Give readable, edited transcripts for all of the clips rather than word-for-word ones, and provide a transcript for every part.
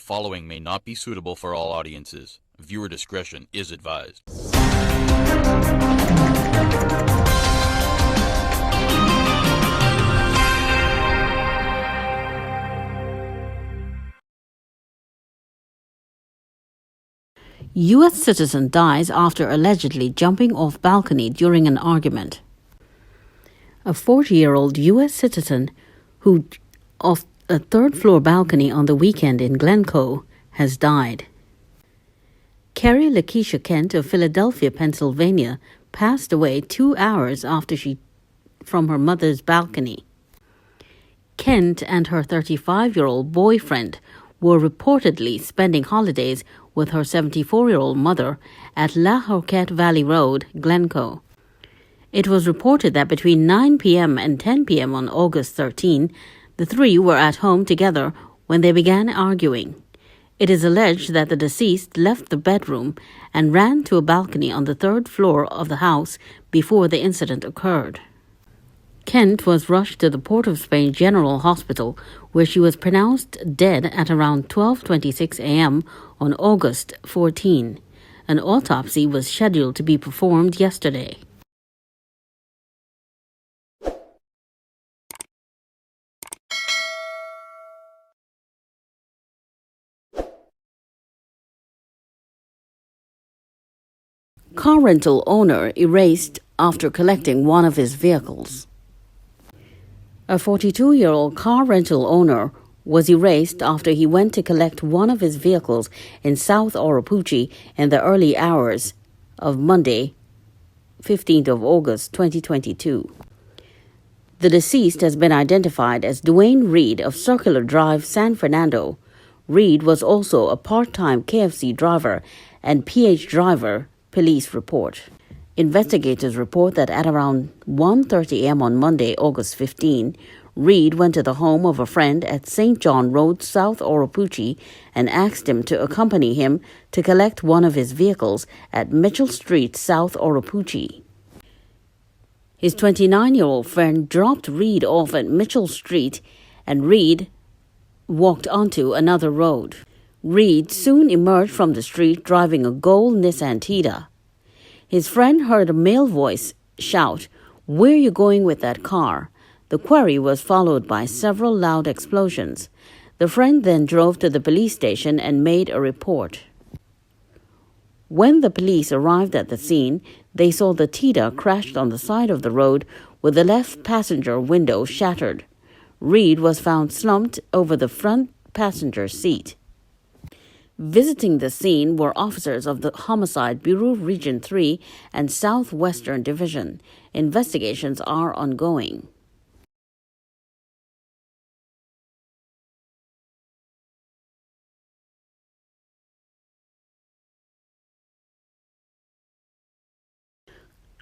following may not be suitable for all audiences. Viewer discretion is advised. U.S. citizen dies after allegedly jumping off balcony during an argument. A 40-year-old U.S. citizen who off a third-floor balcony on the weekend in Glencoe has died. Carrie Lakeisha Kent of Philadelphia, Pennsylvania, passed away 2 hours after from her mother's balcony. Kent and her 35-year-old boyfriend were reportedly spending holidays with her 74-year-old mother at La Roquette Valley Road, Glencoe. It was reported that between 9 p.m. and 10 p.m. on August 13, the three were at home together when they began arguing. It is alleged that the deceased left the bedroom and ran to a balcony on the third floor of the house before the incident occurred. Kent was rushed to the Port of Spain General Hospital, where she was pronounced dead at around 12:26 a.m. on August 14. An autopsy was scheduled to be performed yesterday. Car rental owner erased after collecting one of his vehicles. A 42-year-old car rental owner was erased after he went to collect one of his vehicles in South Oropouche in the early hours of Monday, 15th of August 2022. The deceased has been identified as Dwayne Reed of Circular Drive, San Fernando. Reed was also a part-time KFC driver and PH driver, police report. Investigators report that at around 1:30 a.m. on Monday, August 15, Reed went to the home of a friend at St. John Road, South Oropouche, and asked him to accompany him to collect one of his vehicles at Mitchell Street, South Oropouche. His 29-year-old friend dropped Reed off at Mitchell Street, and Reed walked onto another road. Reed soon emerged from the street driving a gold Nissan Tida. His friend heard a male voice shout, "Where are you going with that car?" The query was followed by several loud explosions. The friend then drove to the police station and made a report. When the police arrived at the scene, they saw the Tida crashed on the side of the road with the left passenger window shattered. Reed was found slumped over the front passenger seat. Visiting the scene were officers of the Homicide Bureau Region 3 and Southwestern Division. Investigations are ongoing.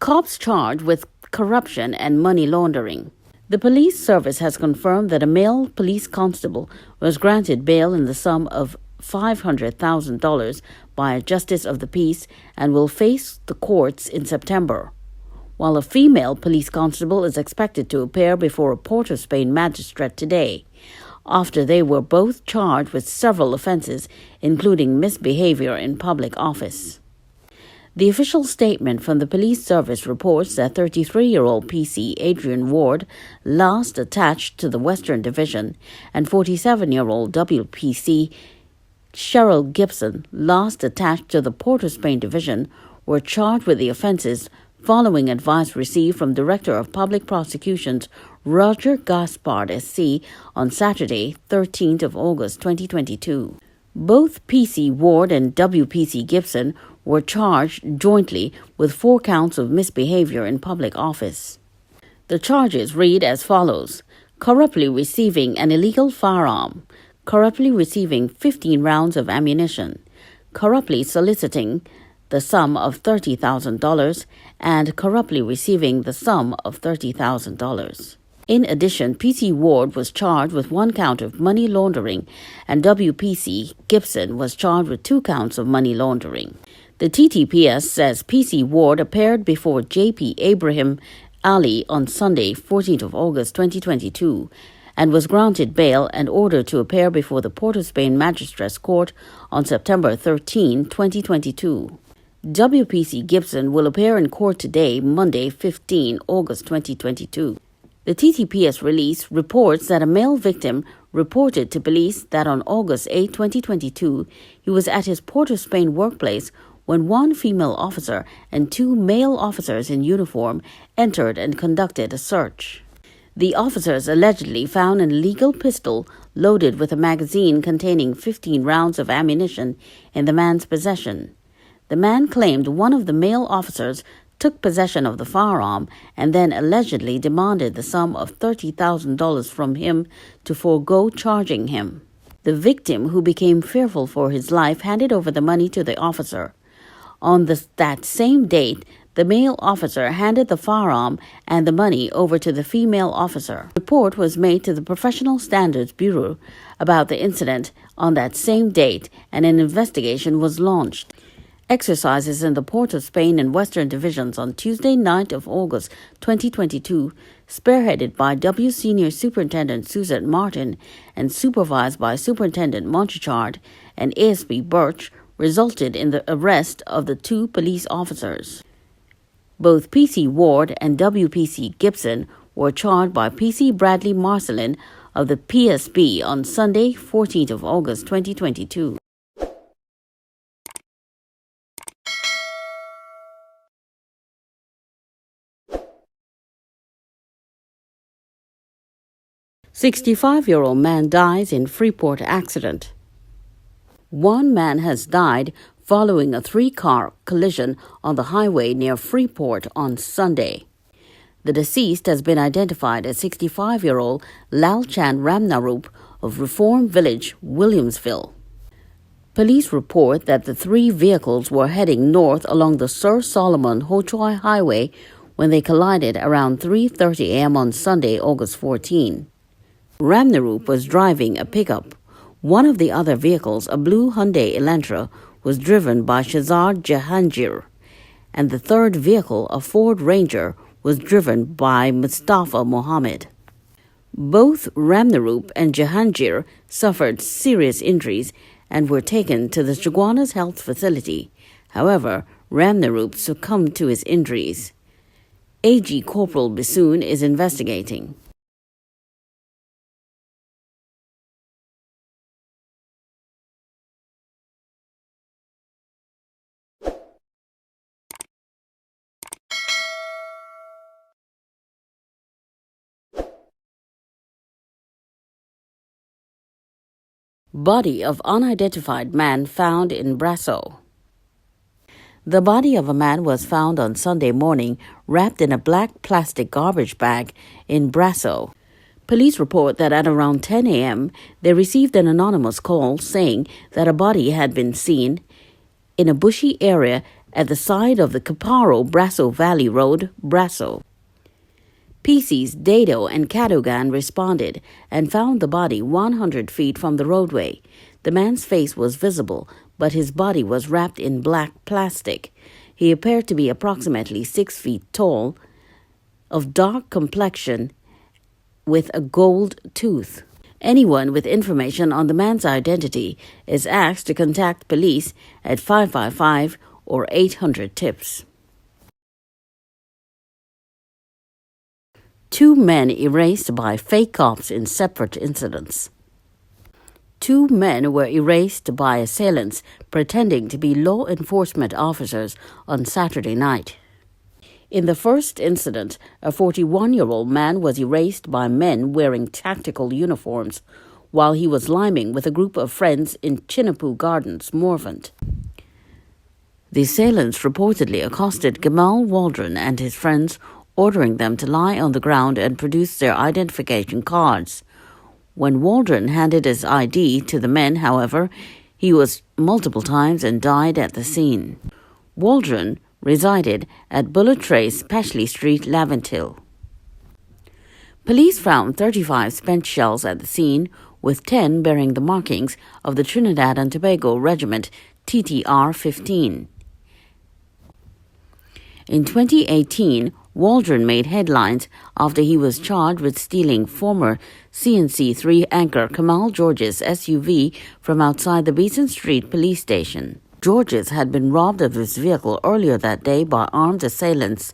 Cops charged with corruption and money laundering. The police service has confirmed that a male police constable was granted bail in the sum of $500,000 by a justice of the peace and will face the courts in September, while a female police constable is expected to appear before a Port of Spain magistrate today, after they were both charged with several offenses, including misbehavior in public office. The official statement from the police service reports that 33-year-old PC Adrian Ward, last attached to the Western Division, and 47-year-old WPC Cheryl Gibson, last attached to the Port of Spain Division, were charged with the offences following advice received from Director of Public Prosecutions Roger Gaspard SC on Saturday, 13th of August 2022. Both PC Ward and WPC Gibson were charged jointly with 4 counts of misbehavior in public office. The charges read as follows: corruptly receiving an illegal firearm, corruptly receiving 15 rounds of ammunition, corruptly soliciting the sum of $30,000, and corruptly receiving the sum of $30,000. In addition, PC Ward was charged with 1 count of money laundering, and WPC Gibson was charged with 2 counts of money laundering. The TTPS says PC Ward appeared before JP Abraham Ali on Sunday, 14th of August 2022, and was granted bail and ordered to appear before the Port of Spain Magistrates Court on September 13, 2022. WPC Gibson will appear in court today, Monday, 15 August 2022. The TTPS release reports that a male victim reported to police that on August 8, 2022, he was at his Port of Spain workplace when one female officer and two male officers in uniform entered and conducted a search. The officers allegedly found an illegal pistol loaded with a magazine containing 15 rounds of ammunition in the man's possession. The man claimed one of the male officers took possession of the firearm and then allegedly demanded the sum of $30,000 from him to forego charging him. The victim, who became fearful for his life, handed over the money to the officer. On that same date, the male officer handed the firearm and the money over to the female officer. A report was made to the Professional Standards Bureau about the incident on that same date, and an investigation was launched. Exercises in the Port of Spain and Western Divisions on Tuesday, 9th of August 2022, spearheaded by W Senior Superintendent Suzette Martin and supervised by Superintendent Monchichard and ASP Birch, resulted in the arrest of the two police officers. Both PC Ward and WPC Gibson were charged by PC Bradley Marcelin of the PSB on Sunday, 14th of August 2022. "65-year-old man dies in Freeport accident." One man has died following a three-car collision on the highway near Freeport on Sunday. The deceased has been identified as 65-year-old Lalchan Ramnarup of Reform Village, Williamsville. Police report that the three vehicles were heading north along the Sir Solomon Ho-Choi Highway when they collided around 3:30 a.m. on Sunday, August 14. Ramnarup was driving a pickup. One of the other vehicles, a blue Hyundai Elantra, was driven by Shazad Jahangir, and the third vehicle, a Ford Ranger, was driven by Mustafa Mohammed. Both Ramnarup and Jahangir suffered serious injuries and were taken to the Chaguanas Health Facility. However, Ramnarup succumbed to his injuries. AG Corporal Bissoon is investigating. Body of unidentified man found in Brasso. The body of a man was found on Sunday morning wrapped in a black plastic garbage bag in Brasso. Police report that at around 10 a.m. they received an anonymous call saying that a body had been seen in a bushy area at the side of the Caparo-Brasso Valley Road, Brasso. PC's Dado and Cadogan responded and found the body 100 feet from the roadway. The man's face was visible, but his body was wrapped in black plastic. He appeared to be approximately 6 feet tall, of dark complexion, with a gold tooth. Anyone with information on the man's identity is asked to contact police at 555 or 800 tips. Two men erased by fake cops in separate incidents. Two men were erased by assailants pretending to be law enforcement officers on Saturday night. In the first incident, a 41-year-old man was erased by men wearing tactical uniforms while he was liming with a group of friends in Chinapoo Gardens, Morvant. The assailants reportedly accosted Gamal Waldron and his friends, ordering them to lie on the ground and produce their identification cards. When Waldron handed his ID to the men, however, he was multiple times and died at the scene. Waldron resided at Bullet Trace, Pashley Street, Laventille. Police found 35 spent shells at the scene, with 10 bearing the markings of the Trinidad and Tobago Regiment TTR-15. In 2018, Waldron made headlines after he was charged with stealing former CNC3 anchor Kamal George's SUV from outside the Beeson Street police station. George's had been robbed of his vehicle earlier that day by armed assailants,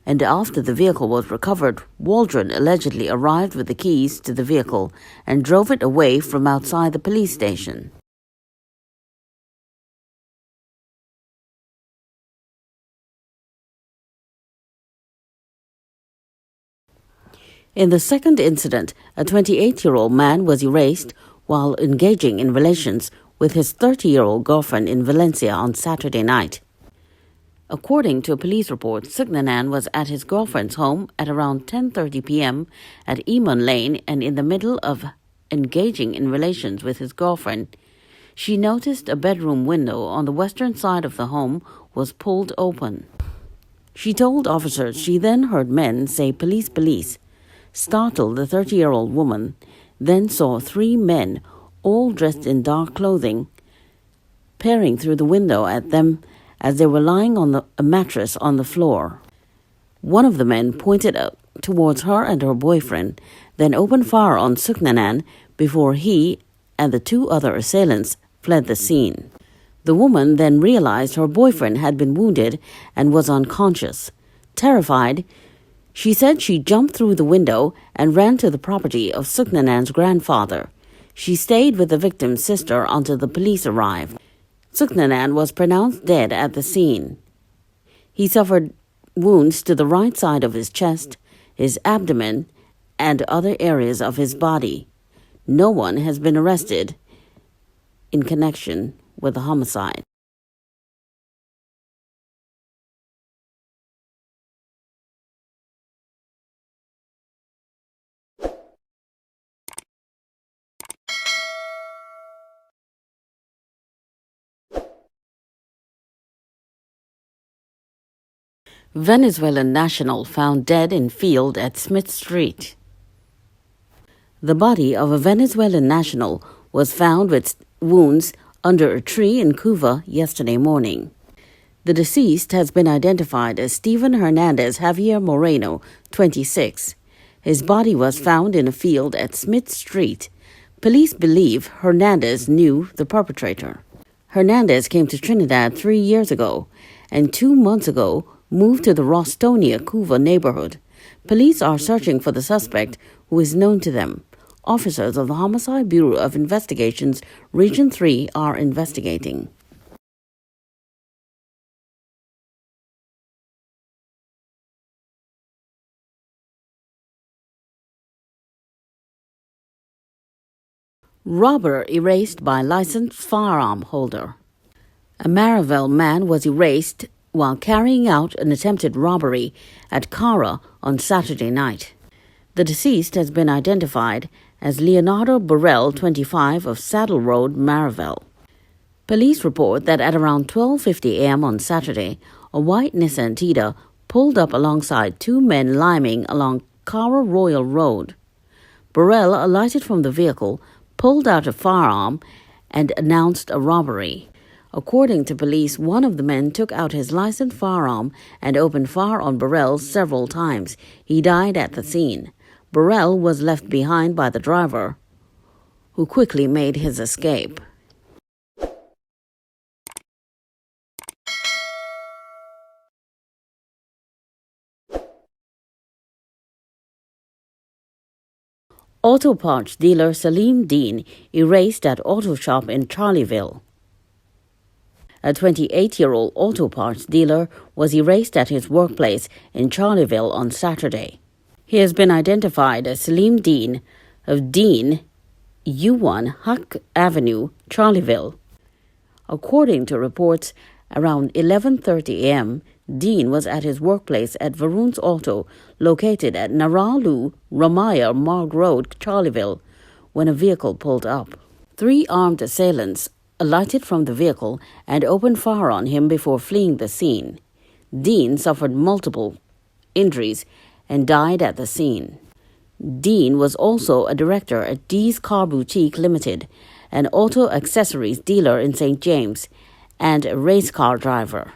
and after the vehicle was recovered, Waldron allegedly arrived with the keys to the vehicle and drove it away from outside the police station. In the second incident, a 28-year-old man was erased while engaging in relations with his 30-year-old girlfriend in Valencia on Saturday night. According to a police report, Sugnanan was at his girlfriend's home at around 10:30 p.m. at Eamon Lane, and in the middle of engaging in relations with his girlfriend, she noticed a bedroom window on the western side of the home was pulled open. She told officers she then heard men say, "Police, police," startled the 30-year-old woman, then saw 3 men, all dressed in dark clothing, peering through the window at them as they were lying on a mattress on the floor. One of the men pointed up towards her and her boyfriend, then opened fire on Sugnanan before he and the 2 other assailants fled the scene. The woman then realized her boyfriend had been wounded and was unconscious. Terrified, she said she jumped through the window and ran to the property of Sugnanan's grandfather. She stayed with the victim's sister until the police arrived. Sugnanan was pronounced dead at the scene. He suffered wounds to the right side of his chest, his abdomen, and other areas of his body. No one has been arrested in connection with the homicide. Venezuelan national found dead in field at Smith Street. The body of a Venezuelan national was found with wounds under a tree in Cuba yesterday morning. The deceased has been identified as Steven Hernandez Javier Moreno, 26. His body was found in a field at Smith Street. Police believe Hernandez knew the perpetrator. Hernandez came to Trinidad 3 years ago and 2 months ago moved to the Rostonia, Cuba neighborhood. Police are searching for the suspect, who is known to them. Officers of the Homicide Bureau of Investigations, Region 3, are investigating. Robber erased by licensed firearm holder. A Marivel man was erased while carrying out an attempted robbery at Cara on Saturday night. The deceased has been identified as Leonardo Burrell, 25, of Saddle Road, Marivel. Police report that at around 12:50 a.m. on Saturday, a white Nissan Tida pulled up alongside 2 men liming along Cara Royal Road. Burrell alighted from the vehicle, pulled out a firearm, and announced a robbery. According to police, one of the men took out his licensed firearm and opened fire on Burrell several times. He died at the scene. Burrell was left behind by the driver, who quickly made his escape. Auto parts dealer Salim Dean erased at auto shop in Charleville. A 28-year-old auto parts dealer was erased at his workplace in Charleville on Saturday. He has been identified as Salim Dean of Dean, U1 Huck Avenue, Charleville. According to reports, around 11:30 a.m., Dean was at his workplace at Varun's Auto, located at Naralu Ramaya Marg Road, Charleville, when a vehicle pulled up. 3 armed assailants alighted from the vehicle and opened fire on him before fleeing the scene. Dean suffered multiple injuries and died at the scene. Dean was also a director at Dee's Car Boutique Limited, an auto accessories dealer in St. James, and a race car driver.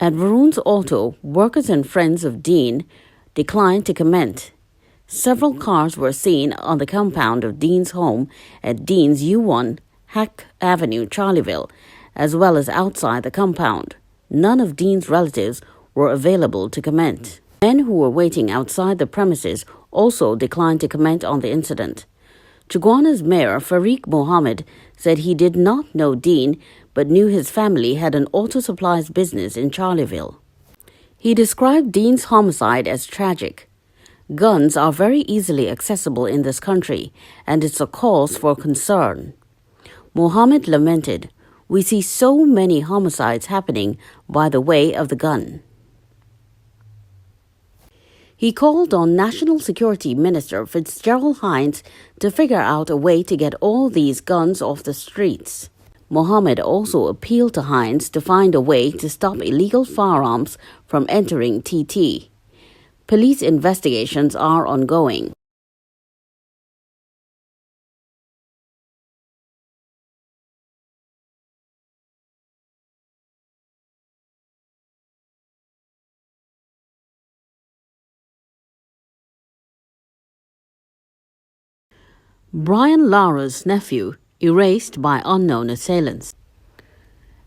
At Varun's Auto, workers and friends of Dean declined to comment. Several cars were seen on the compound of Dean's home at Dean's U1 Hack Avenue, Charleville, as well as outside the compound. None of Dean's relatives were available to comment. Men who were waiting outside the premises also declined to comment on the incident. Chaguana's mayor, Fariq Mohammed, said he did not know Dean but knew his family had an auto supplies business in Charleville. He described Dean's homicide as tragic. Guns are very easily accessible in this country, and it's a cause for concern. Mohammed lamented, "We see so many homicides happening by the way of the gun." He called on National Security Minister Fitzgerald Hinds to figure out a way to get all these guns off the streets. Mohammed also appealed to Hinds to find a way to stop illegal firearms from entering TT. Police investigations are ongoing. Brian Laras' nephew erased by unknown assailants.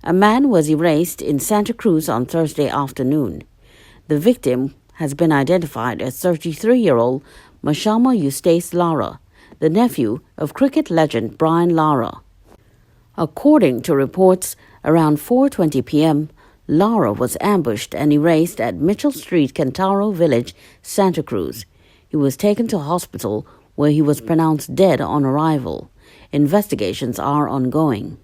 A man was erased in Santa Cruz on Thursday afternoon. The victim has been identified as 33-year-old Mashama Eustace Lara, the nephew of cricket legend Brian Lara. According to reports, around 4:20 p.m., Lara was ambushed and erased at Mitchell Street, Cantaro Village, Santa Cruz. He was taken to hospital where he was pronounced dead on arrival. Investigations are ongoing.